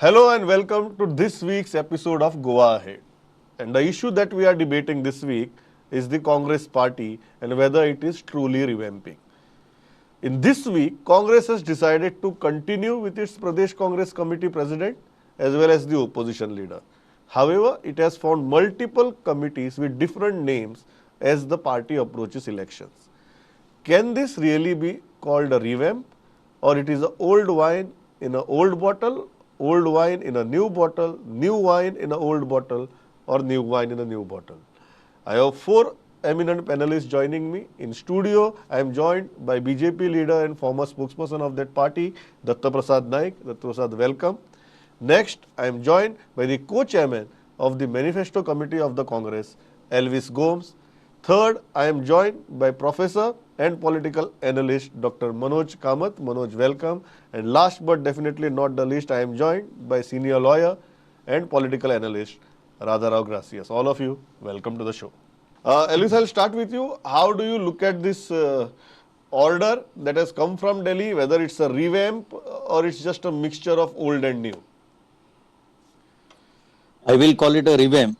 Hello and welcome to this week's episode of Goa Ahead. And the issue that we are debating this week is the Congress party and whether it is truly revamping. In this week, Congress has decided to continue with its Pradesh Congress Committee President as well as the opposition leader. However, it has found multiple committees with different names as the party approaches elections. Can this really be called a revamp, or it is an old wine in an old bottle, old wine in a new bottle, new wine in an old bottle, or new wine in a new bottle? I have four eminent panelists joining me. In studio, I am joined by BJP leader and former spokesperson of that party, Datta Prasad Naik. Datta Prasad, welcome. Next, I am joined by the co-chairman of the Manifesto Committee of the Congress, Elvis Gomes. Third, I am joined by Professor and political analyst Dr. Manoj Kamath. Manoj, welcome. And last but definitely not the least, I am joined by senior lawyer and political analyst Radha Rao Gracias. All of you, welcome to the show. Elvis, I'll start with you. How do you look at this order that has come from Delhi, whether it's a revamp or it's just a mixture of old and new? I will call it a revamp,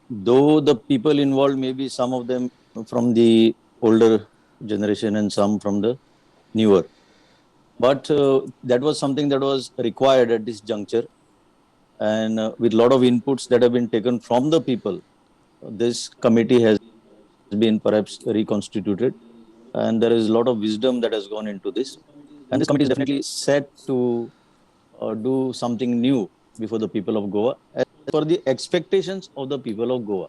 though the people involved, maybe some of them from the older generation and some from the newer. But that was something that was required at this juncture. And with a lot of inputs that have been taken from the people, this committee has been perhaps reconstituted. And there is a lot of wisdom that has gone into this. And this committee is definitely set to do something new before the people of Goa, as per the expectations of the people of Goa.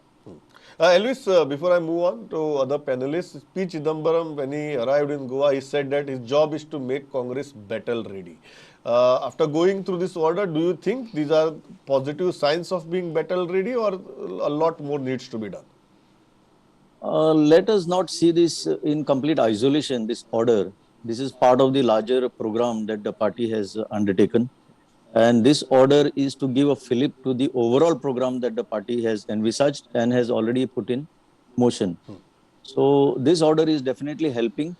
Elvis, before I move on to other panelists, P. Chidambaram, when he arrived in Goa, he said that his job is to make Congress battle ready. After going through this order, do you think these are positive signs of being battle ready, or a lot more needs to be done? Let us not see this in complete isolation, this order. This is part of the larger program that the party has undertaken. And this order is to give a fillip to the overall program that the party has envisaged and has already put in motion. So this order is definitely helping.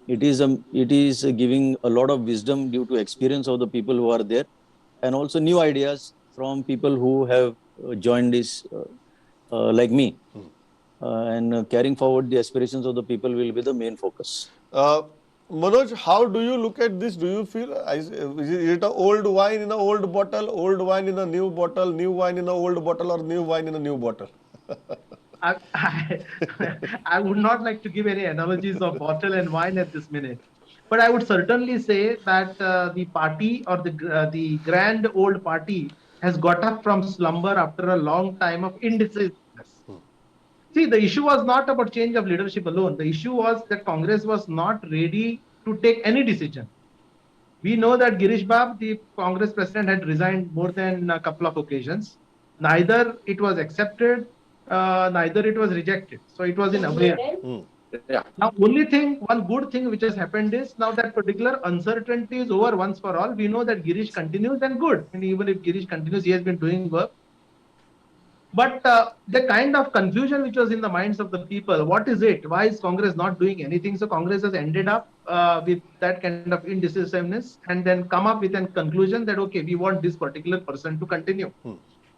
It is giving a lot of wisdom due to experience of the people who are there, and also new ideas from people who have joined this, like me. And carrying forward the aspirations of the people will be the main focus. Manoj, how do you look at this? Do you feel, is it an old wine in an old bottle, old wine in a new bottle, new wine in an old bottle, or new wine in a new bottle? I, I would not like to give any analogies of bottle and wine at this minute, but I would certainly say that the party or the grand old party has got up from slumber after a long time of indecisiveness. See, the issue was not about change of leadership alone. The issue was that Congress was not ready to take any decision. We know that Girish Bab, the Congress president, had resigned more than a couple of occasions. Neither it was accepted, neither it was rejected. So it was in abeyance. Yeah. Now, one good thing which has happened is now that particular uncertainty is over once for all. We know that Girish continues and good. And even if Girish continues, he has been doing work. But the kind of confusion which was in the minds of the people, what is it? Why is Congress not doing anything? So Congress has ended up with that kind of indecisiveness and then come up with a conclusion that, okay, we want this particular person to continue.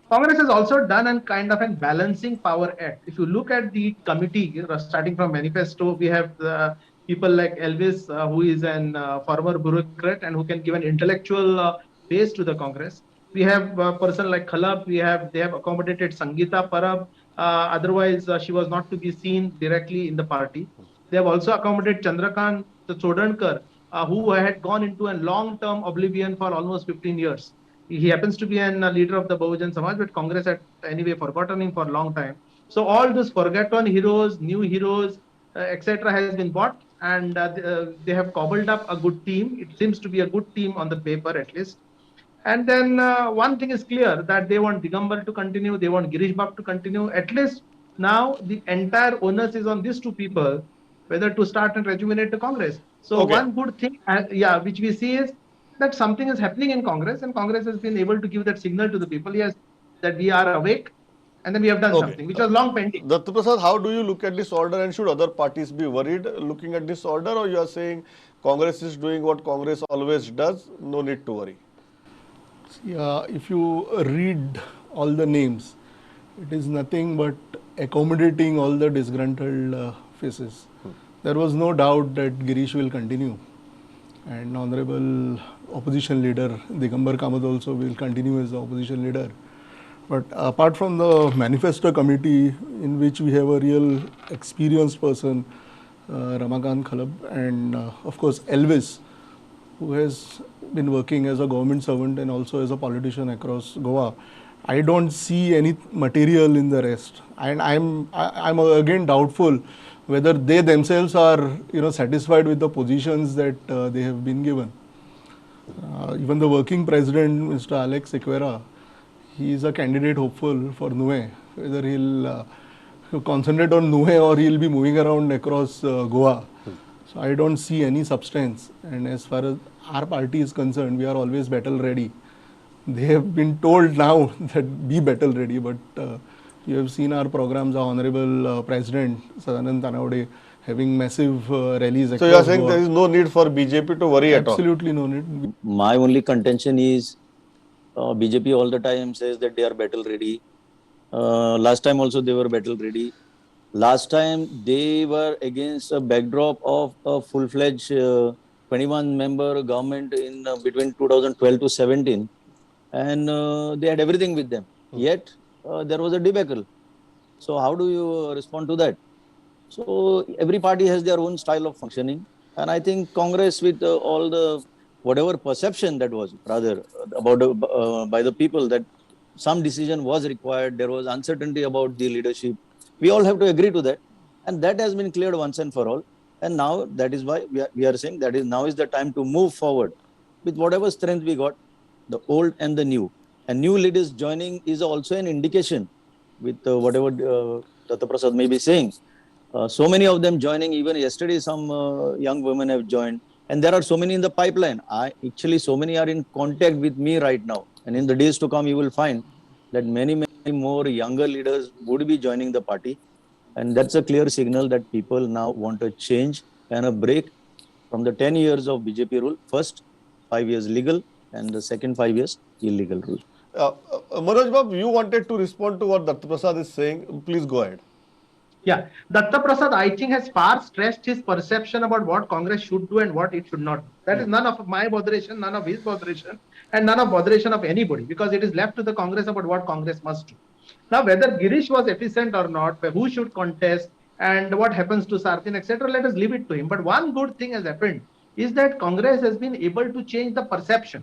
Congress has also done a kind of a balancing power act. If you look at the committee, starting from manifesto, we have people like Elvis, who is an former bureaucrat and who can give an intellectual base to the Congress. We have a person like Khalab. They have accommodated Sangeeta Parab. Otherwise, she was not to be seen directly in the party. They have also accommodated Chandrakant Chodankar, who had gone into a long-term oblivion for almost 15 years. He happens to be a leader of the Bahujan Samaj, but Congress had anyway forgotten him for a long time. So all these forgotten heroes, new heroes, etc., has been bought, and they have cobbled up a good team. It seems to be a good team on the paper, at least. And then one thing is clear, that they want Digambar to continue, they want Girish Bab to continue. At least now the entire onus is on these two people, whether to start and rejuvenate the Congress. So one good thing, which we see is that something is happening in Congress, and Congress has been able to give that signal to the people, yes, that we are awake, and then we have done something, which was long pending. Datta Prasad, how do you look at this order, and should other parties be worried looking at this order, or you are saying Congress is doing what Congress always does, no need to worry? Yeah, if you read all the names, it is nothing but accommodating all the disgruntled faces. There was no doubt that Girish will continue, and Honorable Opposition Leader Digambar Kamath also will continue as the Opposition Leader. But apart from the manifesto committee, in which we have a real experienced person, Ramakant Khalab, and of course Elvis, who has been working as a government servant and also as a politician across Goa, I don't see any material in the rest, and I'm again doubtful whether they themselves are satisfied with the positions that they have been given. Even the working president, Mr. Alex Sequeira, he is a candidate hopeful for NUE. Whether he'll concentrate on NUE or he'll be moving around across Goa. So I don't see any substance. And as far as our party is concerned, we are always battle ready. They have been told now that be battle ready, but you have seen our programs, our Honorable President Sadanand Tanawade having massive rallies across So you are saying Goa. there is no need for BJP to worry at all? Absolutely no need. My only contention is BJP all the time says that they are battle ready. Last time also they were battle ready. Last time they were against a backdrop of a full-fledged 21-member government in between 2012 to 17, and they had everything with them. Yet there was a debacle. So how do you respond to that? So every party has their own style of functioning, and I think Congress, with all the whatever perception that was rather about by the people that some decision was required, there was uncertainty about the leadership. We all have to agree to that, and that has been cleared once and for all. And now that is why we are saying that is now is the time to move forward with whatever strength we got, the old and the new. And new leaders joining is also an indication with whatever Datta Prasad may be saying. So many of them joining. Even yesterday, some young women have joined, and there are so many in the pipeline. So many are in contact with me right now, and in the days to come, you will find that many more younger leaders would be joining the party, and that's a clear signal that people now want a change and a break from the 10 years of BJP rule. First 5 years legal, and the second 5 years illegal rule. Manoj Babu, you wanted to respond to what Datta Prasad is saying. Please go ahead. Yeah, Datta Prasad, I think, has far stressed his perception about what Congress should do and what it should not do. That is none of my botheration, none of his botheration, and none of botheration of anybody, because it is left to the Congress about what Congress must do. Now, whether Girish was efficient or not, who should contest, and what happens to Sartin, etc., let us leave it to him. But one good thing has happened is that Congress has been able to change the perception.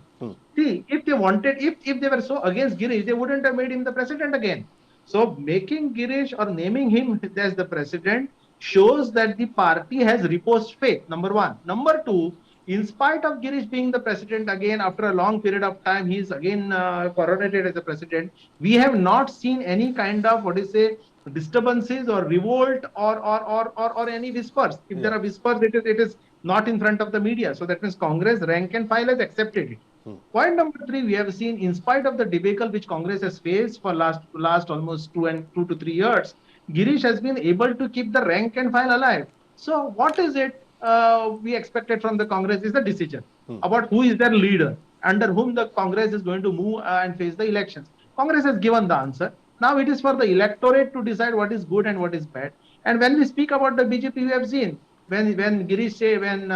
See, if they wanted, if they were so against Girish, they wouldn't have made him the president again. So making Girish or naming him as the president shows that the party has reposed faith, number one. Number two, in spite of Girish being the president again, after a long period of time, he is again coronated as a president. We have not seen any kind of, disturbances or revolt or any whispers. If there are whispers, it is not in front of the media. So that means Congress rank and file has accepted it. Point number three, we have seen, in spite of the debacle which Congress has faced for last almost 2 to 3 years, Girish has been able to keep the rank and file alive. So what is it we expected from the Congress is the decision about who is their leader, under whom the Congress is going to move and face the elections. Congress has given the answer. Now it is for the electorate to decide what is good and what is bad. And when we speak about the BJP, we have seen when Girish say, when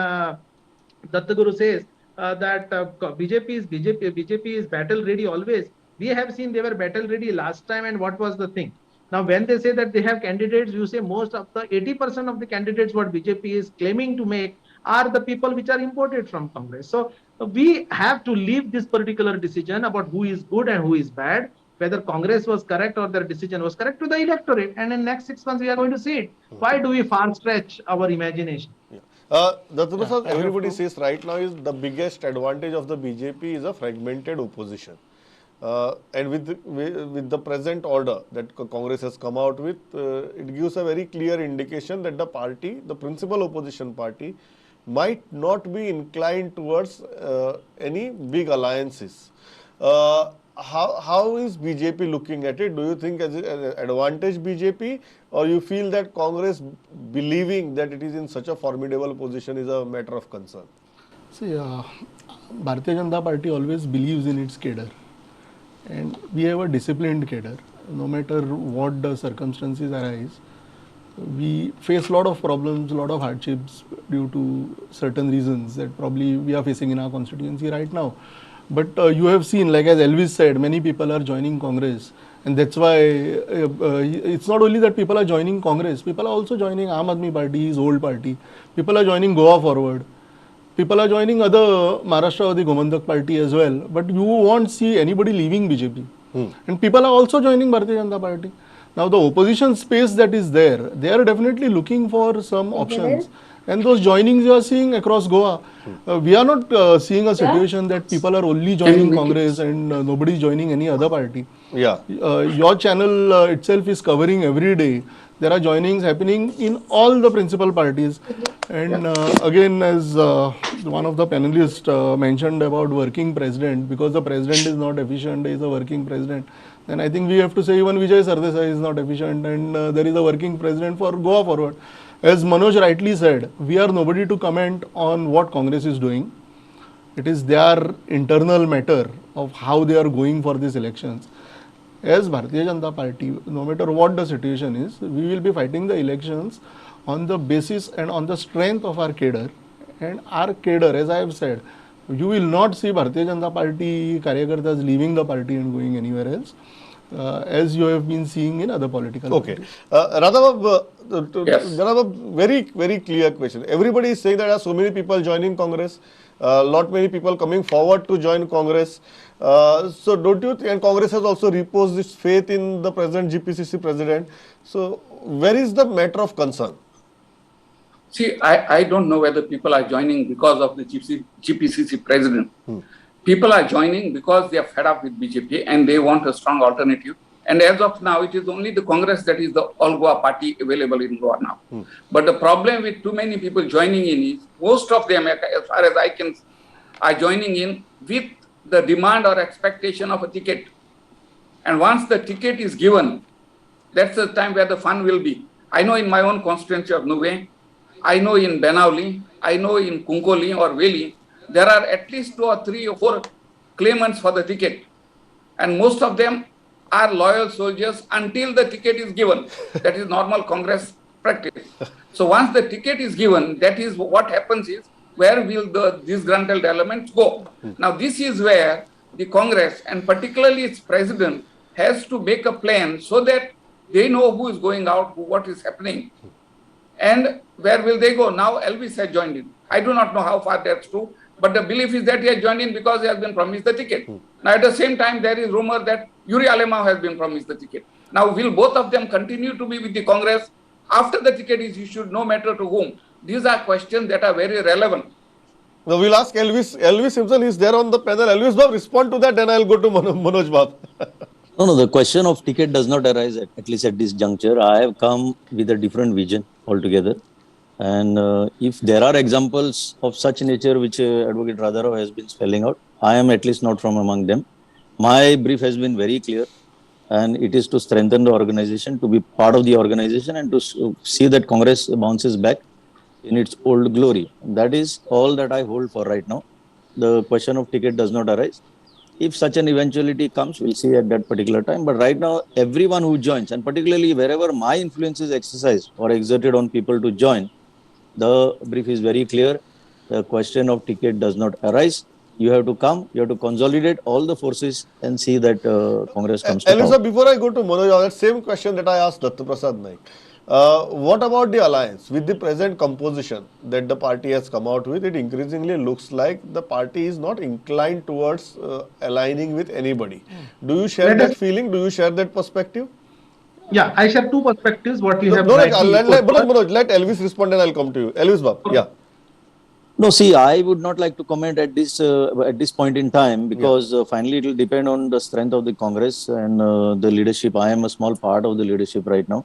Dattaguru says that BJP is battle ready always. We have seen they were battle ready last time, and what was the thing? Now, when they say that they have candidates, you say most of the 80% of the candidates what BJP is claiming to make are the people which are imported from Congress. So we have to leave this particular decision about who is good and who is bad, whether Congress was correct or their decision was correct, to the electorate. And in next 6 months, we are going to see it. Why do we far stretch our imagination? Datta Prasad, everybody says right now is the biggest advantage of the BJP is a fragmented opposition. And with the present order that Congress has come out with, it gives a very clear indication that the party, the principal opposition party, might not be inclined towards any big alliances. How is BJP looking at it? Do you think as an advantage BJP, or you feel that Congress believing that it is in such a formidable position is a matter of concern? See, Bharatiya Janata Party always believes in its cadre. and we have a disciplined cadre. No matter what the circumstances arise, we face a lot of problems, a lot of hardships due to certain reasons that probably we are facing in our constituency right now. But you have seen, like as Elvis said, many people are joining Congress, and that's why it's not only that people are joining Congress, people are also joining Aam Aadmi Party, his old party. People are joining Goa Forward. People are joining other Maharashtra Gomandak party as well, but you won't see anybody leaving BJP. And people are also joining Bharatiya Janata Party. Now the opposition space that is there, they are definitely looking for some options. And those joinings you are seeing across Goa. We are not seeing a situation that people are only joining Congress and nobody is joining any other party. Yeah. Your channel itself is covering every day. There are joinings happening in all the principal parties. And again, as one of the panelists mentioned about working president, because the president is not efficient, he is a working president, then I think we have to say even Vijay Sardesai is not efficient, and there is a working president for Goa Forward. As Manoj rightly said, we are nobody to comment on what Congress is doing. It is their internal matter of how they are going for these elections. As Bharatiya Janata Party, no matter what the situation is, we will be fighting the elections on the basis and on the strength of our cadre. And our cadre, as I have said, you will not see Bharatiya Janata Party Karyakartas leaving the party and going anywhere else, as you have been seeing in other political parties. Radha, Yes. there are a very, very clear question. Everybody is saying that there are so many people joining Congress, lot many people coming forward to join Congress. So don't you think, and Congress has also reposed its faith in the present GPCC president. So where is the matter of concern? See, I don't know whether people are joining because of the GPCC president. People are joining because they are fed up with BJP and they want a strong alternative. And as of now, it is only the Congress that is the all Goa party available in Goa now. But the problem with too many people joining in is most of them, as far as I can, are joining in with the demand or expectation of a ticket. And once the ticket is given, that's the time where the fun will be. I know in my own constituency of Nuve, I know in Benauli, I know in Kunkoli or Veli, there are at least 2 or 3 or 4 claimants for the ticket. And most of them are loyal soldiers until the ticket is given. That is normal Congress practice. So once the ticket is given, that is what happens is, where will the disgruntled elements go? Now this is where the Congress and particularly its president has to make a plan so that they know who is going out, what is happening. And where will they go? Now Elvis has joined in. I do not know how far that's true, but the belief is that he has joined in because he has been promised the ticket. Now at the same time, there is rumor that Yuri Alemao has been promised the ticket. Now will both of them continue to be with the Congress after the ticket is issued, no matter to whom? These are questions that are very relevant. Now we'll ask Elvis. Elvis himself is there on the panel. Elvis Bab, respond to that, then I'll go to Manoj Bab. No, the question of ticket does not arise, at least at this juncture. I have come with a different vision altogether. And if there are examples of such nature which Advocate Radharao has been spelling out, I am at least not from among them. My brief has been very clear, and it is to strengthen the organization, to be part of the organization, and to see that Congress bounces back in its old glory. That is all that I hold for right now. The question of ticket does not arise. If such an eventuality comes, we'll see at that particular time. But right now, everyone who joins, and particularly wherever my influence is exercised or exerted on people to join, the brief is very clear. The question of ticket does not arise. You have to come, you have to consolidate all the forces and see that Congress comes to power. Before I go to Manoj, that same question that I asked Datta Prasad Naik. What about the alliance? With the present composition that the party has come out with, it increasingly looks like the party is not inclined towards aligning with anybody. Do you share that feeling? Do you share that perspective? Yeah, I share 2 perspectives. What you have No, rightly put. Manoj, let Elvis respond and I'll come to you. Elvis Bab, yeah. No, see, I would not like to comment at this point in time because finally it will depend on the strength of the Congress and the leadership. I am a small part of the leadership right now,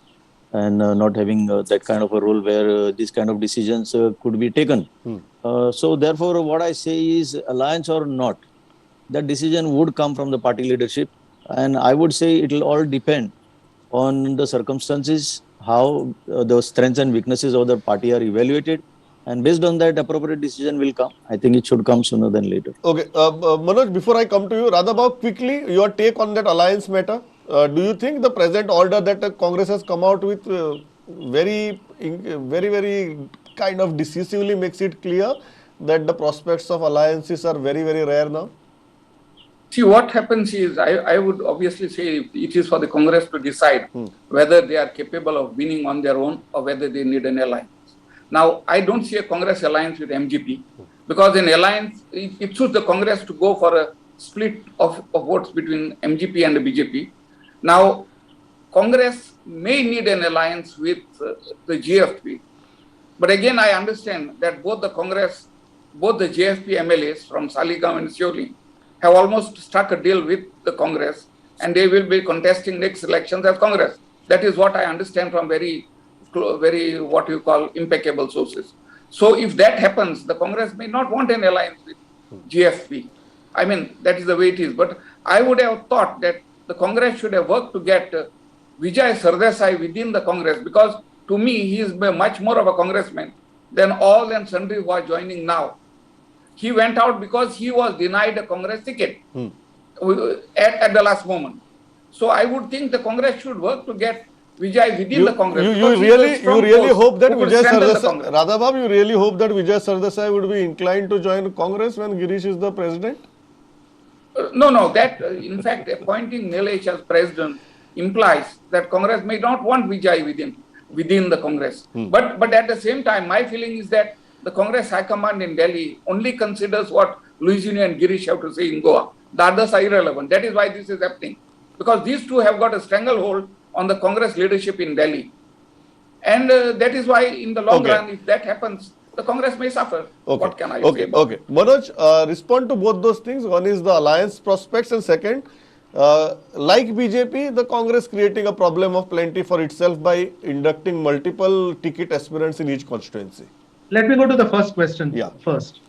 and not having that kind of a role where these kind of decisions could be taken. So therefore, what I say is, alliance or not, that decision would come from the party leadership, and I would say it will all depend on the circumstances, how the strengths and weaknesses of the party are evaluated, And based on that, appropriate decision will come. I think it should come sooner than later. Okay, Manoj, before I come to you, Radhabab, quickly, your take on that alliance matter. Do you think the present order that Congress has come out with very kind of decisively makes it clear that the prospects of alliances are very rare now? See, what happens is, I would obviously say it is for the Congress to decide whether they are capable of winning on their own or whether they need an alliance. Now, I don't see a Congress alliance with MGP because an alliance, it suits the Congress to go for a split of votes between MGP and the BJP. Now, Congress may need an alliance with the GFP. But again, I understand that both the JFP MLAs from Saligaon and Sioli have almost struck a deal with the Congress and they will be contesting next elections as Congress. That is what I understand from very what you call impeccable sources. So if that happens, the Congress may not want an alliance with GFP. I mean, that is the way it is. But I would have thought that the Congress should have worked to get Vijay Sardesai within the Congress, because to me, he is much more of a congressman than all and sundry who are joining now. He went out because he was denied a Congress ticket at the last moment. So I would think the Congress should work to get Vijay within the Congress. You really hope that Vijay Sardesai, Radhabab, you really hope that Vijay Sardesai would be inclined to join Congress when Girish is the president? No, that in fact appointing Nilesh as president implies that Congress may not want Vijay within the Congress. But at the same time, my feeling is that the Congress High Command in Delhi only considers what Luisino and Girish have to say in Goa. The others are irrelevant. That is why this is happening. Because these two have got a stranglehold on the Congress leadership in Delhi. And that is why in the long run, if that happens, the Congress may suffer. What can I say about it? Manoj, respond to both those things. One is the alliance prospects, and second, like BJP, the Congress creating a problem of plenty for itself by inducting multiple ticket aspirants in each constituency. Let me go to the first question first.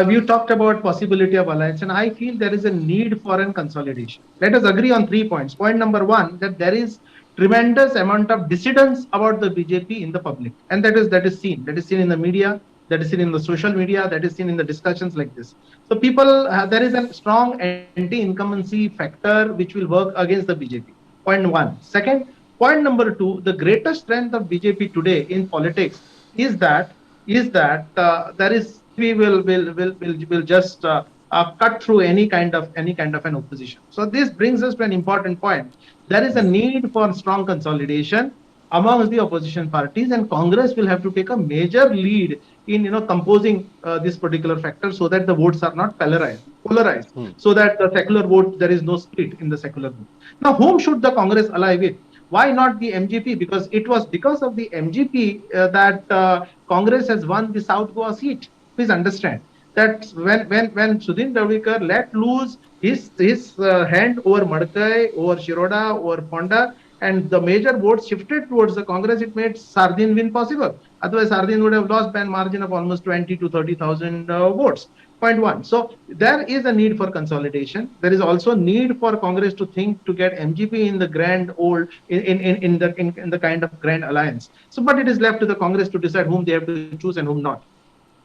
You talked about possibility of alliance, and I feel there is a need for a consolidation. Let us agree on 3 points. Point number one, that there is tremendous amount of dissidence about the BJP in the public, and that is seen. That is seen in the media. That is seen in the social media. That is seen in the discussions like this. So people, there is a strong anti-incumbency factor which will work against the BJP. Point one. Second, point number two, the greatest strength of BJP today in politics is that there is we will just cut through any kind of an opposition. So this brings us to an important point. There is a need for strong consolidation amongst the opposition parties, and Congress will have to take a major lead in composing this particular factor so that the votes are not polarized, so that the secular vote, there is no split in the secular vote. Now, whom should the Congress ally with? Why not the MGP? Because it was because of the MGP that Congress has won the South Goa seat. Please understand that when Sudhin Davlikar let loose his hand over Madkai, over Shiroda, over Ponda, and the major votes shifted towards the Congress, it made Sardin win possible. Otherwise, Sardin would have lost by a margin of almost 20 to 30,000 votes. Point one. So there is a need for consolidation. There is also need for Congress to think to get MGP in the grand old in the kind of grand alliance. So, but it is left to the Congress to decide whom they have to choose and whom not.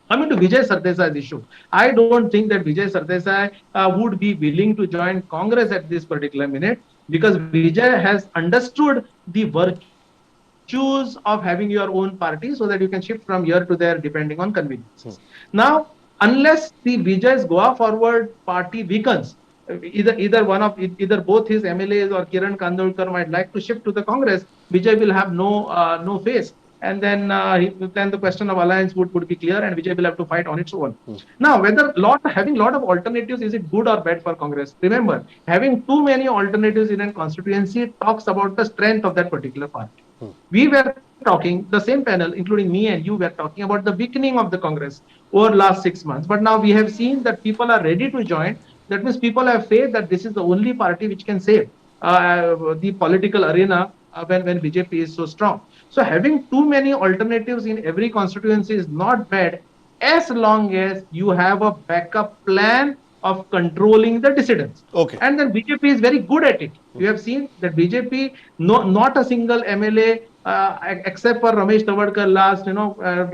Coming to Vijay Sardesai's issue, I don't think that Vijay Sardesai would be willing to join Congress at this particular minute, because Vijay has understood the virtues of having your own party so that you can shift from here to there depending on conveniences. Now, unless the Vijay's Goa Forward party weakens, either both his MLAs or Kiran Kandolkar might like to shift to the Congress, Vijay will have no face. And then the question of alliance would be clear, and Vijay will have to fight on its own. Now, whether having a lot of alternatives, is it good or bad for Congress? Remember, having too many alternatives in a constituency talks about the strength of that particular party. We were talking, the same panel, including me and you, were talking about the weakening of the Congress over last 6 months. But now we have seen that people are ready to join. That means people have faith that this is the only party which can save the political arena when BJP is so strong. So having too many alternatives in every constituency is not bad, as long as you have a backup plan of controlling the dissidents. Okay. And then BJP is very good at it. You have seen that BJP, not a single MLA except for Ramesh Tavadkar last,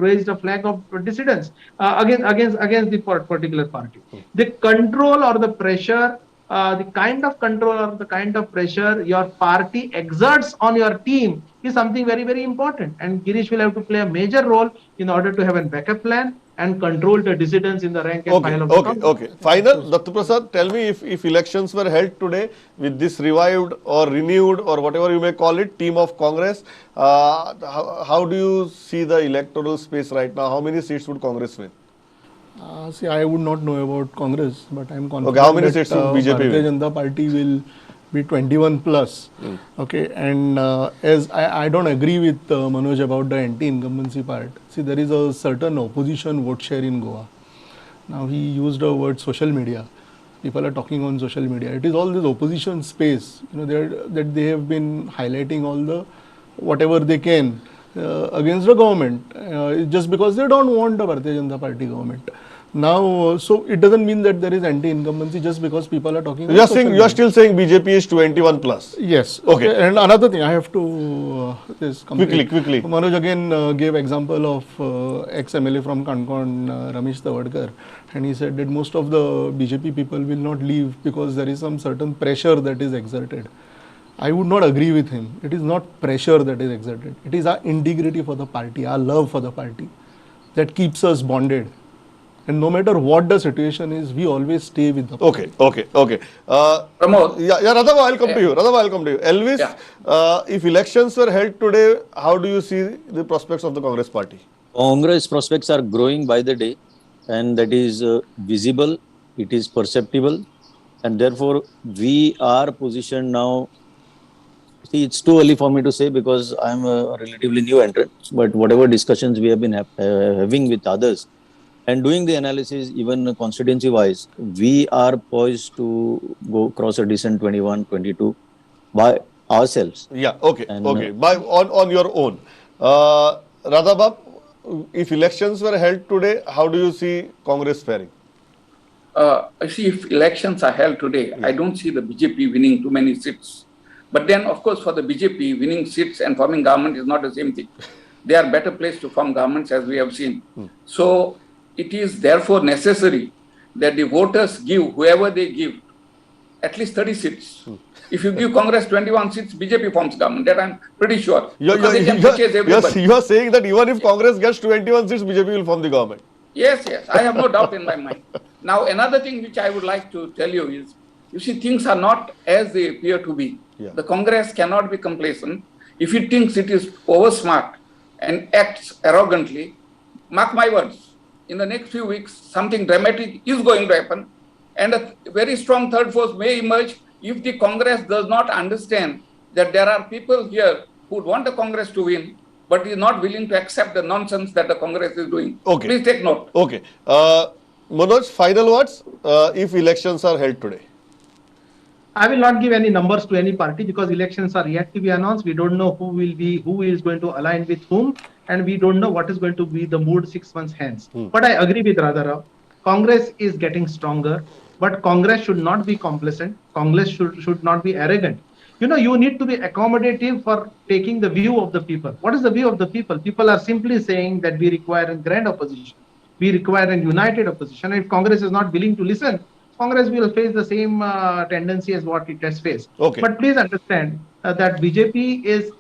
raised a flag of dissidence against the particular party. The control or the pressure, the kind of control or the kind of pressure your party exerts on your team is something very, very important. And Girish will have to play a major role in order to have a backup plan and control the dissidents in the rank and file of the Congress. Okay. Final, Dr. Prasad, tell me if elections were held today with this revived or renewed or whatever you may call it, team of Congress, how do you see the electoral space right now? How many seats would Congress win? See, I would not know about Congress, but I am confident how many that seats would BJP Bharatiya win? Janata Party will be 21 plus. Okay, and as I don't agree with Manoj about the anti-incumbency part. See, there is a certain opposition vote share in Goa. Now he used the word social media. People are talking on social media. It is all this opposition space. That they have been highlighting all the whatever they can against the government, just because they don't want the Bharatiya Janata Party government. Now, so it doesn't mean that there is anti-incumbency just because people are talking. You are still saying BJP is 21 plus. Yes. Okay. And another thing, I have to Quickly. Manoj again gave example of ex-MLA from Konkani, Ramesh Tavadkar, and he said that most of the BJP people will not leave because there is some certain pressure that is exerted. I would not agree with him. It is not pressure that is exerted. It is our integrity for the party, our love for the party that keeps us bonded. And no matter what the situation is, we always stay with the party. Okay. Pramod. Radhava, I'll come to you. Elvis, if elections were held today, how do you see the prospects of the Congress party? Congress prospects are growing by the day, and that is visible, it is perceptible, and therefore we are positioned now. See, it's too early for me to say because I'm a relatively new entrant, but whatever discussions we have been having with others and doing the analysis, even constituency wise, we are poised to go cross a decent 21, 22 by ourselves. Yeah, okay. On your own. Radhabab, if elections were held today, how do you see Congress faring? I see if elections are held today, I don't see the BJP winning too many seats. But then, of course, for the BJP, winning seats and forming government is not the same thing. They are better placed to form governments, as we have seen. So it is therefore necessary that the voters give, whoever they give, at least 30 seats. If you give Congress 21 seats, BJP forms government. That I'm pretty sure. You are saying that even if Congress gets 21 seats, BJP will form the government. Yes. I have no doubt in my mind. Now, another thing which I would like to tell you is, you see, things are not as they appear to be. Yeah. The Congress cannot be complacent. If it thinks it is oversmart and acts arrogantly, mark my words, in the next few weeks, something dramatic is going to happen, and a very strong third force may emerge if the Congress does not understand that there are people here who want the Congress to win, but is not willing to accept the nonsense that the Congress is doing. Okay. Please take note. Okay. Manoj, final words if elections are held today? I will not give any numbers to any party because elections are yet to be announced. We don't know who is going to align with whom, and we don't know what is going to be the mood 6 months hence. But I agree with Radharao. Congress is getting stronger, but Congress should not be complacent. Congress should not be arrogant. You need to be accommodative for taking the view of the people. What is the view of the people? People are simply saying that we require a grand opposition. We require a united opposition. If Congress is not willing to listen, Congress will face the same tendency as what it has faced. Okay. But please understand that BJP is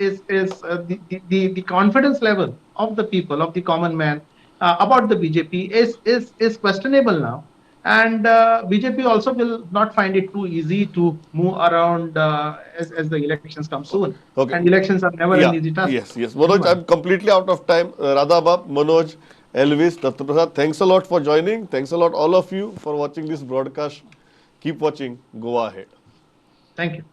the confidence level of the people, of the common man about the BJP is questionable now. And BJP also will not find it too easy to move around as the elections come soon. Okay. And elections are never an easy task. Yes. Manoj, I'm completely out of time. Radhabab, Manoj, Elvis, Dr. Prasad, thanks a lot for joining. Thanks a lot all of you for watching this broadcast. Keep watching. Go ahead. Thank you.